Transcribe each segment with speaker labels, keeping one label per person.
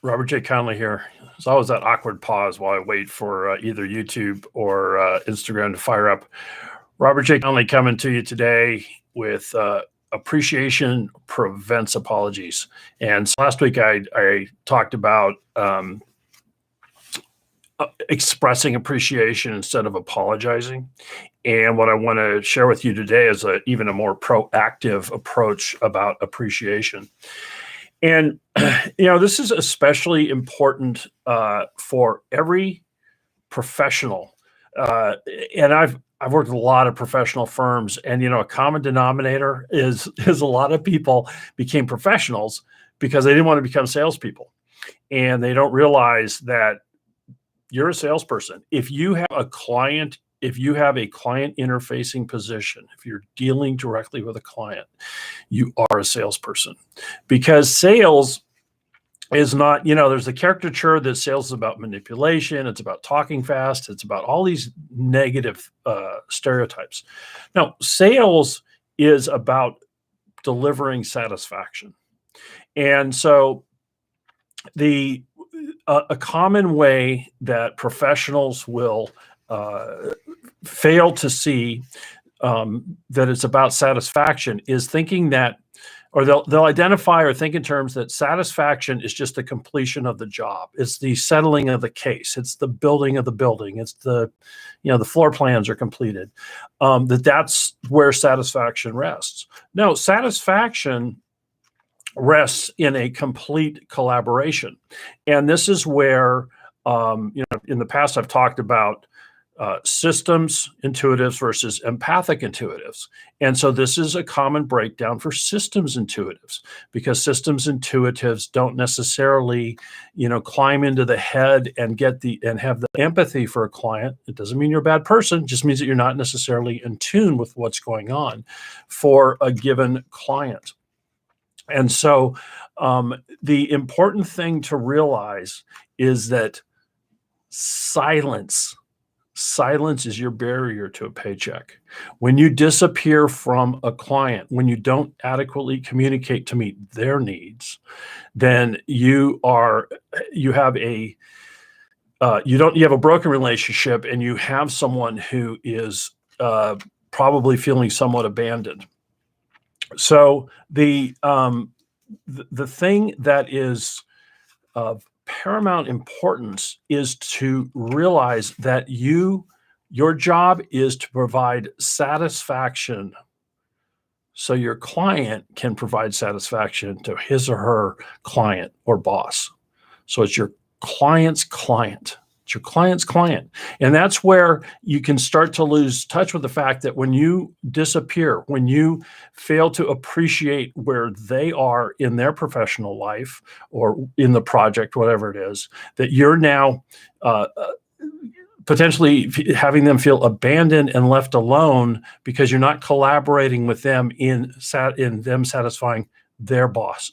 Speaker 1: Robert J. Conley here. There's always that awkward pause while I wait for either YouTube or Instagram to fire up. Robert J. Conley coming to you today with appreciation prevents apologies. And so last week I talked about expressing appreciation instead of apologizing. And what I want to share with you today is even a more proactive approach about appreciation. And this is especially important for every professional. And I've worked with a lot of professional firms, and a common denominator is a lot of people became professionals because they didn't want to become salespeople, and they don't realize that you're a salesperson. If you have a client interfacing position, if you're dealing directly with a client, you are a salesperson, because sales is not, there's a caricature that sales is about manipulation. It's about talking fast. It's about all these negative stereotypes. Now, sales is about delivering satisfaction. And so a common way that professionals will fail to see that it's about satisfaction is thinking that, or they'll identify or think in terms that satisfaction is just the completion of the job. It's the settling of the case. It's the building of the building. It's the floor plans are completed. That's where satisfaction rests. No, satisfaction rests in a complete collaboration. And this is where, in the past I've talked about systems intuitives versus empathic intuitives. And so this is a common breakdown for systems intuitives, because systems intuitives don't necessarily, climb into the head and have the empathy for a client. It doesn't mean you're a bad person. It just means that you're not necessarily in tune with what's going on for a given client. And so the important thing to realize is that silence is your barrier to a paycheck. When you disappear from a client, when you don't adequately communicate to meet their needs, then you have a broken relationship, and you have someone who is probably feeling somewhat abandoned. So the thing that is of paramount importance is to realize that your job is to provide satisfaction so your client can provide satisfaction to his or her client or boss. So it's your client's client. It's your client's client. And that's where you can start to lose touch with the fact that when you disappear, when you fail to appreciate where they are in their professional life or in the project, whatever it is, that you're now potentially having them feel abandoned and left alone because you're not collaborating with them in them satisfying their boss,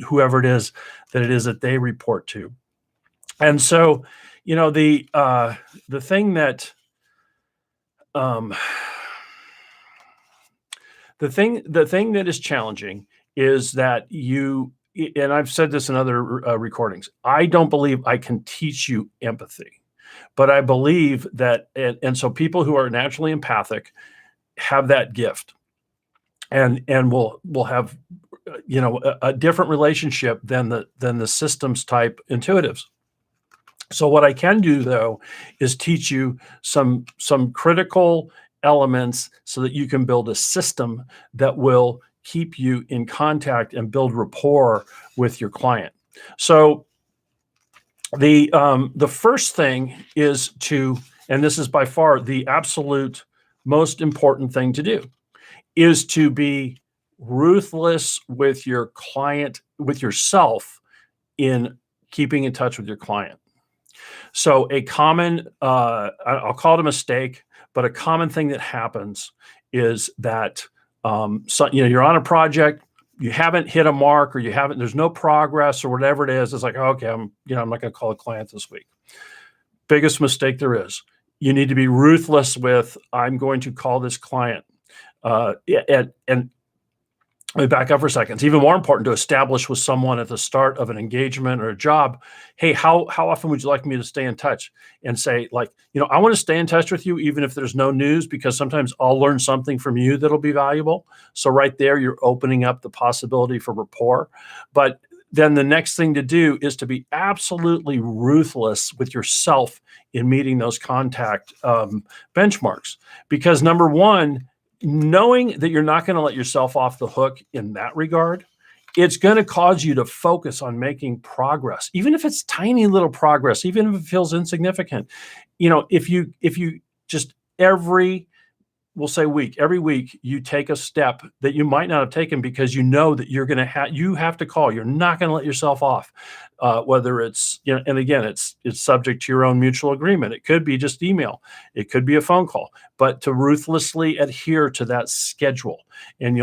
Speaker 1: whoever it is that they report to. And so, the thing that the thing that is challenging is that and I've said this in other recordings, I don't believe I can teach you empathy, but I believe that, and so people who are naturally empathic have that gift, and will have a different relationship than the systems type intuitives. So what I can do, though, is teach you some critical elements so that you can build a system that will keep you in contact and build rapport with your client. So the first thing is and this is by far the absolute most important thing to do, is to be ruthless with your client, with yourself, in keeping in touch with your client. So a common, I'll call it a mistake, but a common thing that happens is that you're on a project, you haven't hit a mark, or there's no progress, or whatever it is. It's like, okay, I'm not going to call a client this week. Biggest mistake there is. You need to be ruthless with, I'm going to call this client. And Let me back up for a second. It's even more important to establish with someone at the start of an engagement or a job, hey, how often would you like me to stay in touch? And say, like, I want to stay in touch with you even if there's no news, because sometimes I'll learn something from you that'll be valuable. So right there, you're opening up the possibility for rapport. But then the next thing to do is to be absolutely ruthless with yourself in meeting those contact benchmarks. Because number one, knowing that you're not going to let yourself off the hook in that regard, it's going to cause you to focus on making progress, even if it's tiny little progress, even if it feels insignificant. If you just we'll say every week you take a step that you might not have taken because you know that you're going to you have to call. You're not going to let yourself off. Whether it's, and again, it's subject to your own mutual agreement. It could be just email. It could be a phone call, but to ruthlessly adhere to that schedule, and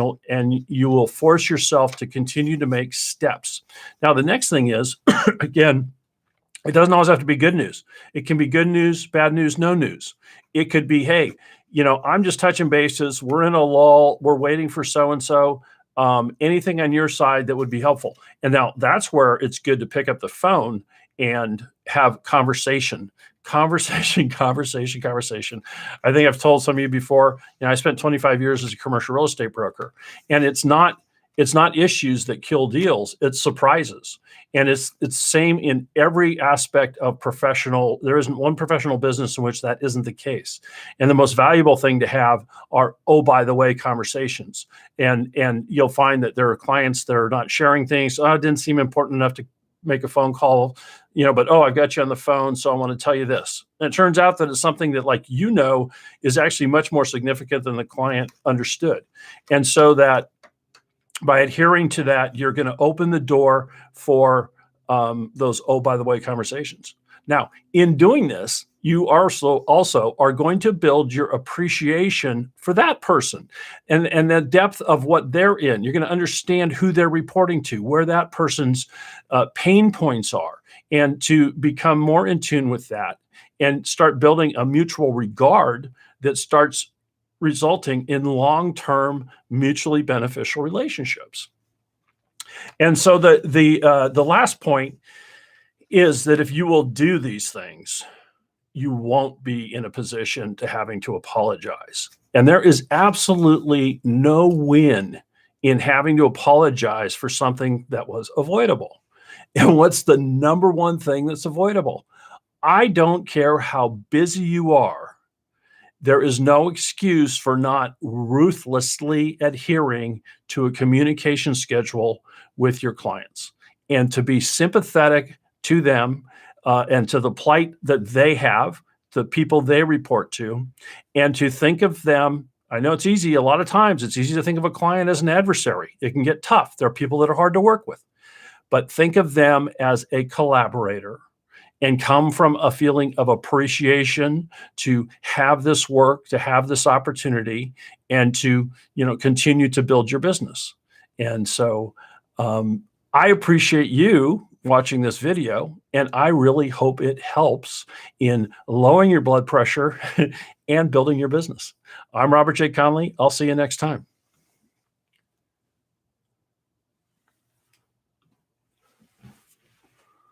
Speaker 1: you will force yourself to continue to make steps. Now, the next thing is, again, it doesn't always have to be good news. It can be good news, bad news, no news. It could be, hey, I'm just touching bases. We're in a lull. We're waiting for so-and-so. Anything on your side that would be helpful. And now that's where it's good to pick up the phone and have conversation. I think I've told some of you before, I spent 25 years as a commercial real estate broker, and it's not issues that kill deals, it's surprises. And it's same in every aspect of professional. There isn't one professional business in which that isn't the case. And the most valuable thing to have are, oh, by the way, conversations. And you'll find that there are clients that are not sharing things. Oh, it didn't seem important enough to make a phone call, but, oh, I got you on the phone, so I want to tell you this. And it turns out that it's something that is actually much more significant than the client understood. And so that by adhering to that, you're going to open the door for those, oh, by the way, conversations. Now, in doing this, you also are going to build your appreciation for that person and the depth of what they're in. You're going to understand who they're reporting to, where that person's pain points are, and to become more in tune with that and start building a mutual regard that starts resulting in long-term mutually beneficial relationships. And so the last point is that if you will do these things, you won't be in a position to having to apologize. And there is absolutely no win in having to apologize for something that was avoidable. And what's the number one thing that's avoidable? I don't care how busy you are. There is no excuse for not ruthlessly adhering to a communication schedule with your clients, and to be sympathetic to them and to the plight that they have, the people they report to, and to think of them. I know it's easy. A lot of times it's easy to think of a client as an adversary. It can get tough. There are people that are hard to work with, but think of them as a collaborator, and come from a feeling of appreciation to have this work, to have this opportunity, and to, continue to build your business. And so I appreciate you watching this video, and I really hope it helps in lowering your blood pressure and building your business. I'm Robert J. Conley. I'll see you next time.